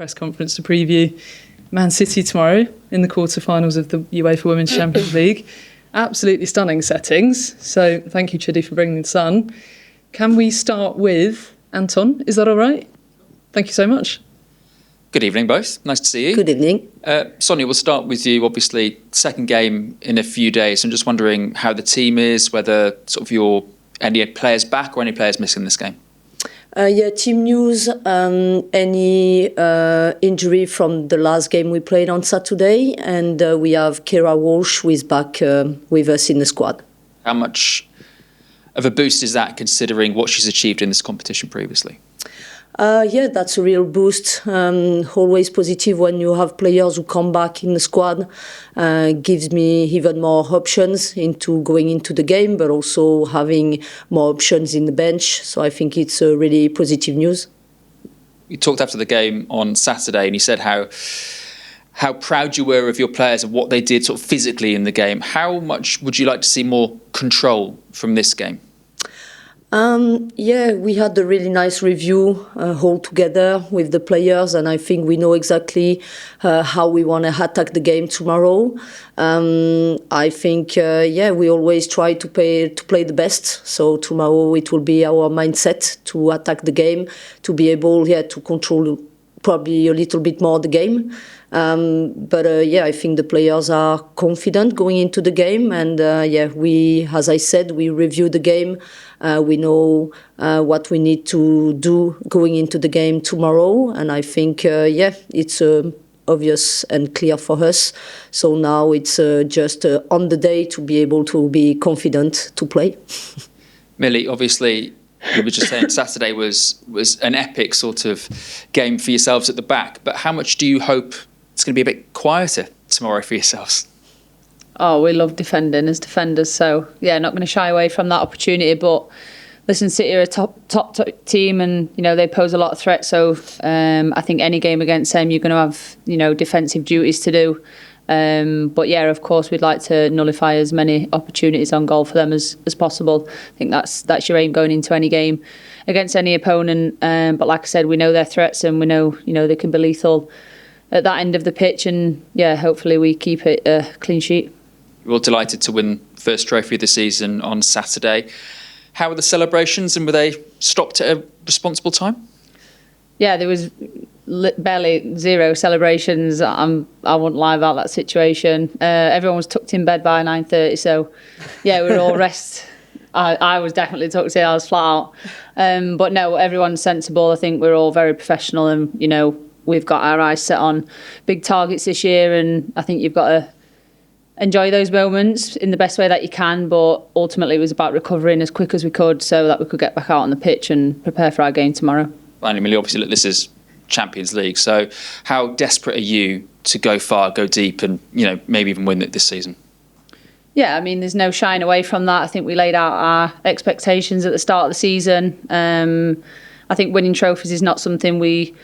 press conference to preview Man City tomorrow in the quarterfinals of the UEFA Women's Champions League. Absolutely stunning settings. So thank you, Chidi, for bringing the sun. Can we start with Anton? Is that all right? Thank you so much. Good evening, both. Nice to see you. Good evening. Sonia, we'll start with you. Obviously, second game in a few days. I'm just wondering how the team is, whether sort of any players back or any players missing this game. Team news, any injury from the last game we played on Saturday, and we have Kira Walsh, who is back with us in the squad. How much of a boost is that, considering what she's achieved in this competition previously? That's a real boost. Always positive when you have players who come back in the squad. Gives me even more options into going into the game, but also having more options in the bench. So I think it's a really positive news. You talked after the game on Saturday, and you said how proud you were of your players and what they did sort of physically in the game. How much would you like to see more control from this game? We had a really nice review all together with the players, and I think we know exactly how we want to attack the game tomorrow. I think, we always try to play the best. So tomorrow it will be our mindset to attack the game, to be able to control probably a little bit more the game. I think the players are confident going into the game, and we, as I said, we review the game. We know what we need to do going into the game tomorrow, and I think it's obvious and clear for us. So now it's just on the day to be able to be confident to play. Millie, obviously, you were just saying Saturday was an epic sort of game for yourselves at the back, but how much do you hope it's going to be a bit quieter tomorrow for yourselves? Oh, we love defending as defenders, so not going to shy away from that opportunity. But listen, City are a top team, and they pose a lot of threats. So I think any game against them, you're going to have defensive duties to do. Of course, we'd like to nullify as many opportunities on goal for them as possible. I think that's your aim going into any game against any opponent. But like I said, we know their threats, and we know they can be lethal at that end of the pitch, and hopefully we keep it a clean sheet. You're all delighted to win first trophy of the season on Saturday. How were the celebrations, and were they stopped at a responsible time? Yeah, there was barely zero celebrations. I wouldn't lie about that situation. Everyone was tucked in bed by 9:30, so we were all rest. I was definitely tucked in. I was flat out. But no, everyone's sensible. I think we're all very professional, and we've got our eyes set on big targets this year, and I think you've got to enjoy those moments in the best way that you can, but ultimately it was about recovering as quick as we could so that we could get back out on the pitch and prepare for our game tomorrow. Finally, Millie, obviously this is Champions League, so how desperate are you to go far, go deep, and maybe even win it this season? Yeah, I mean, there's no shying away from that. I think we laid out our expectations at the start of the season. I think winning trophies is not something we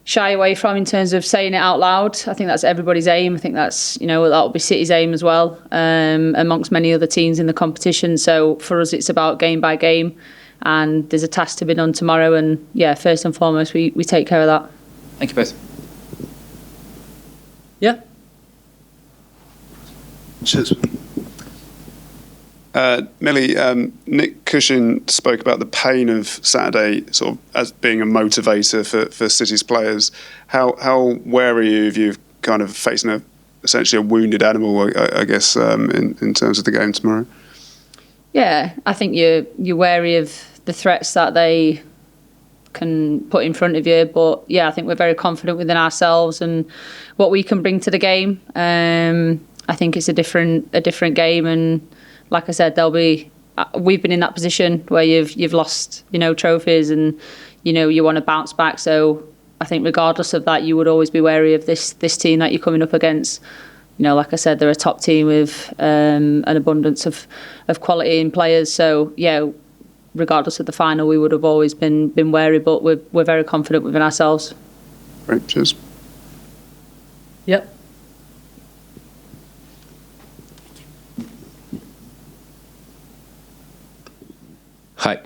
shy away from in terms of saying it out loud. I think that's everybody's aim. I think that's, that'll be City's aim as well, amongst many other teams in the competition. So for us, it's about game by game, and there's a task to be done tomorrow. And first and foremost, we take care of that. Thank you both. Yeah. Cheers. Millie, Nick Cushing spoke about the pain of Saturday sort of as being a motivator for City's players. How wary are you of you kind of facing essentially a wounded animal, I guess, in terms of the game tomorrow? Yeah, I think you're wary of the threats that they can put in front of you. But I think we're very confident within ourselves and what we can bring to the game. I think it's a different game, and like I said, we've been in that position where you've lost, trophies, and you want to bounce back. So I think regardless of that, you would always be wary of this team that you're coming up against. Like I said, they're a top team with an abundance of quality in players. So regardless of the final, we would have always been wary, but we're very confident within ourselves. Great, cheers. Yep. Hi.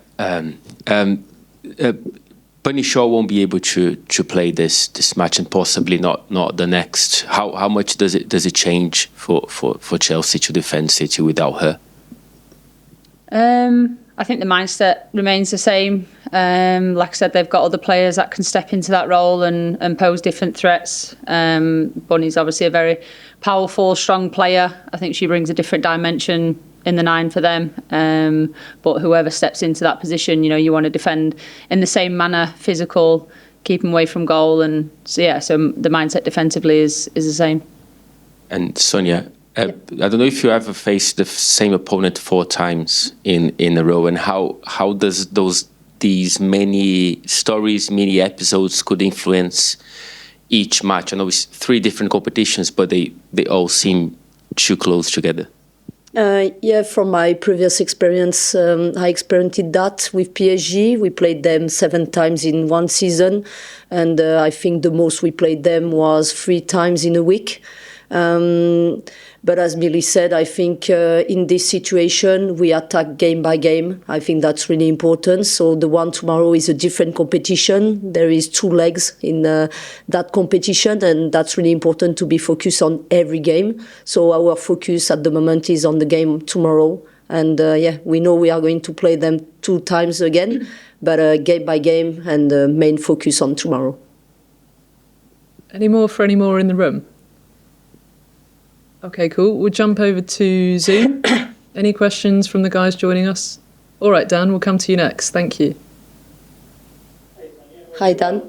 Bunny Shaw won't be able to play this match and possibly not the next. How much does it change for Chelsea to defend City without her? I think the mindset remains the same. Like I said, they've got other players that can step into that role and pose different threats. Bunny's obviously a very powerful, strong player. I think she brings a different dimension in the 9 for them. But whoever steps into that position, you want to defend in the same manner, physical, keep them away from goal. And so the mindset defensively is the same. And Sonia, I don't know if you ever faced the same opponent 4 times in a row, and how does these many stories, many episodes could influence each match? I know it's 3 different competitions, but they all seem too close together. From my previous experience, I experienced that with PSG. We played them 7 times in one season, and I think the most we played them was 3 times in a week. But as Millie said, I think in this situation, we attack game by game. I think that's really important. So the one tomorrow is a different competition. There is 2 legs in that competition, and that's really important to be focused on every game. So our focus at the moment is on the game tomorrow. And we know we are going to play them 2 times again, but game by game, and the main focus on tomorrow. Any more in the room? Okay, cool. We'll jump over to Zoom. Any questions from the guys joining us? All right, Dan, we'll come to you next. Thank you. Hi, Dan.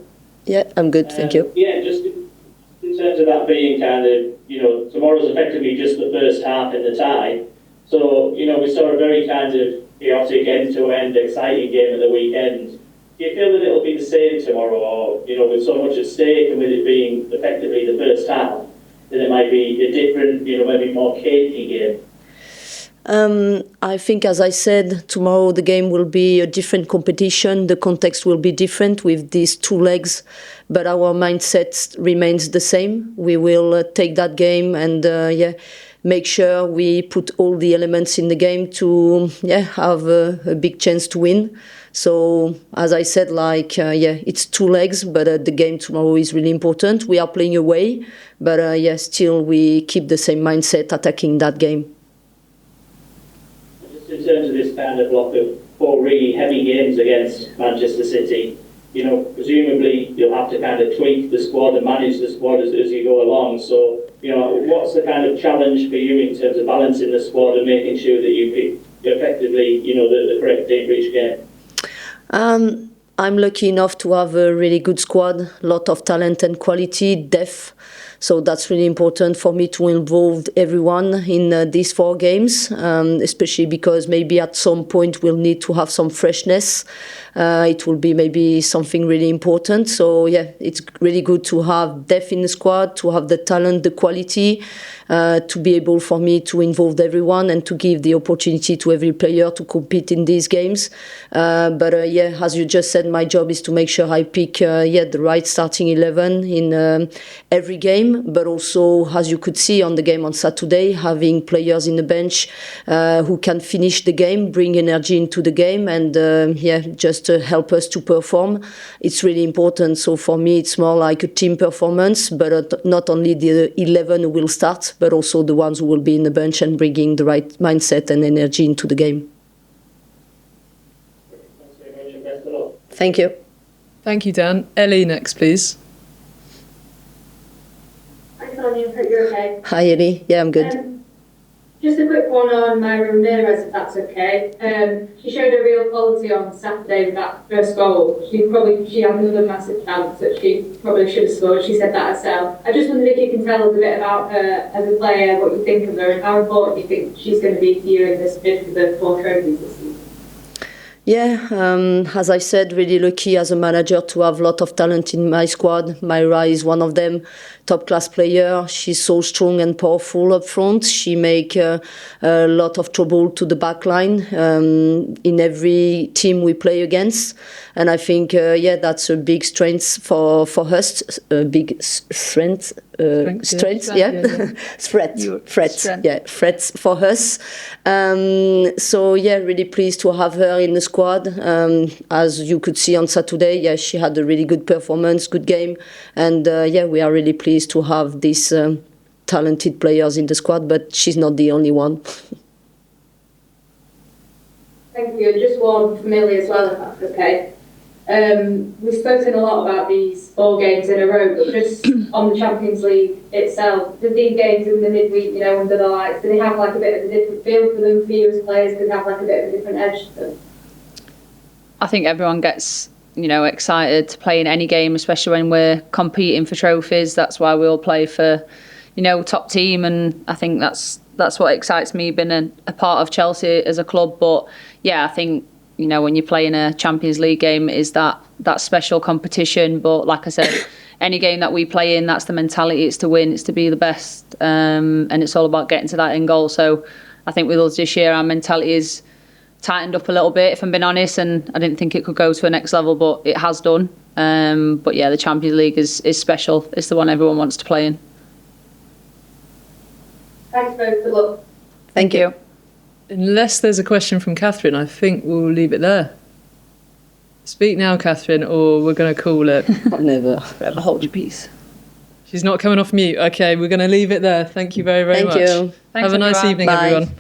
Yeah, I'm good. Thank you. Yeah, just in terms of that being kind of, tomorrow's effectively just the first half in the tie. So, we saw a very kind of chaotic end-to-end exciting game at the weekend. Do you feel that it'll be the same tomorrow, or, with so much at stake and with it being effectively the first half, that it might be a different, maybe more cagey game? I think, as I said, tomorrow the game will be a different competition. The context will be different with these 2 legs, but our mindset remains the same. We will take that game and make sure we put all the elements in the game to have a big chance to win. So, as I said, it's 2 legs, but the game tomorrow is really important. We are playing away, but still we keep the same mindset attacking that game. Just in terms of this kind of block of 4 really heavy games against Manchester City, presumably you'll have to kind of tweak the squad and manage the squad as you go along. So, what's the kind of challenge for you in terms of balancing the squad and making sure that you pick effectively, the correct team for each game? I'm lucky enough to have a really good squad, a lot of talent and quality, depth. So that's really important for me to involve everyone in these 4 games, especially because maybe at some point we'll need to have some freshness. It will be maybe something really important. So it's really good to have depth in the squad, to have the talent, the quality, to be able for me to involve everyone and to give the opportunity to every player to compete in these games. But as you just said, my job is to make sure I pick the right starting 11 in every game. But also, as you could see on the game on Saturday, having players in the bench who can finish the game, bring energy into the game, and just help us to perform. It's really important. So for me, it's more like a team performance, but not only the 11 who will start, but also the ones who will be in the bench and bringing the right mindset and energy into the game. Thanks very much and best of luck. Thank you. Thank you, Dan. Ellie next, please. Hi, Sonia. Hope you're okay. Hi, Ellie. Yeah, I'm good. Just a quick one on Myra Ramirez, if that's okay. She showed a real quality on Saturday with that first goal. She had another massive chance that she probably should have scored. She said that herself. I just wondered if you can tell us a bit about her as a player, what you think of her, and how important you think she's going to be for you in this bid for the 4 trophies this season. As I said, really lucky as a manager to have a lot of talent in my squad. Myra is one of them, top-class player. She's so strong and powerful up front. She make a lot of trouble to the back line in every team we play against. And I think, that's a big strength for us, a big strength. Threats for us. Really pleased to have her in the squad. squad. As you could see on Saturday, yeah, she had a really good performance, good game, and we are really pleased to have these talented players in the squad. But she's not the only one. Thank you. And just one for Millie as well, if that's okay. We've spoken a lot about these 4 games in a row, but just on the Champions League itself, do these games in the midweek, under the lights, do they have like a bit of a different feel for them, for you as players? Do they have like a bit of a different edge to them? I think everyone gets, excited to play in any game, especially when we're competing for trophies. That's why we all play for, top team, and I think that's what excites me, being a part of Chelsea as a club. But yeah, I think, when you play in a Champions League game, is that special competition. But like I said, any game that we play in, that's the mentality. It's to win, it's to be the best, and it's all about getting to that end goal. So I think with us this year, our mentality is tightened up a little bit, if I'm being honest, and I didn't think it could go to a next level, but it has done. But yeah, the Champions League is special. It's the one everyone wants to play in. Thanks both. Good luck. Thank you. Unless there's a question from Catherine, I think we'll leave it there. Speak now, Catherine, or we're going to call it. Never. Hold your peace. She's not coming off mute. Okay, we're going to leave it there. Thank you very, very much. Thank you. Have a nice evening, Bye. everyone.